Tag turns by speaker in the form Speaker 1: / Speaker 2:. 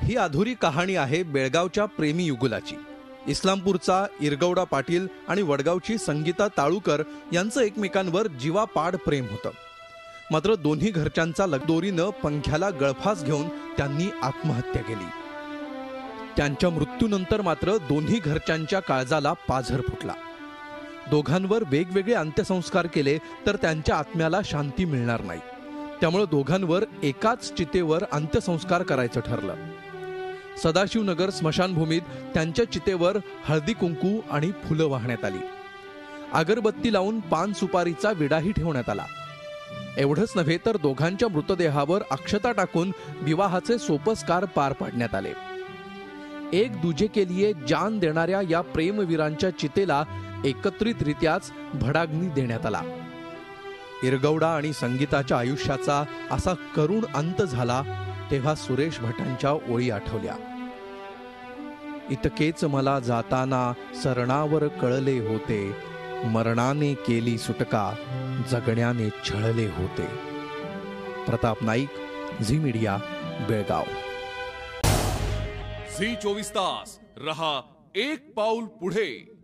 Speaker 1: ही अधुरी कहाणी आहे बेळगावच्या प्रेमी युगुलाची। इस्लामपूरचा इरगौडा पाटील आणि वडगावची संगीता ताळुकर यांचं एकमेकांवर जीवापाड प्रेम होतं। मात्र दोन्ही घरच्यांचा दोरीनं पंख्याला गळफास घेऊन त्यांनी आत्महत्या केली। त्यांच्या मृत्यूनंतर मात्र दोन्ही घरच्यांच्या काळजाला पाझर फुटला। दोघांवर वेगवेगळे अंत्यसंस्कार केले तर त्यांच्या आत्म्याला शांती मिळणार नाही, त्यामुळे दोघांवर एकाच चितेवर अंत्यसंस्कार करायचं ठरलं। सदाशिवनगर स्मशानभूमीत त्यांच्या चितेवर हळदी कुंकू आणि फुलं वाहण्यात आली। अगरबत्ती लावून पान सुपारीचा विडाही ठेवण्यात आला। एवढंच नव्हे तर दोघांच्या मृतदेहावर अक्षता टाकून विवाहाचे सोपस्कार पार पाडण्यात आले। एक दूजे के लिए जान देणाऱ्या या प्रेमवीरांच्या चितेला एकत्रितरित्याच भडाग्नी देण्यात आला। इरगौडा आणि संगीताच्या आयुष्याचा असा करुण अंत झाला तेव्हा सुरेश भटांच्या ओळी आठवल्या। इतकेच मला जाताना सरणावर कळले होते, मरणाने केली सुटका, जगण्याने छळले होते। प्रताप नाईक, झी मीडिया, बेळगाव।
Speaker 2: झी 24 तास रहा एक पाऊल पुढे।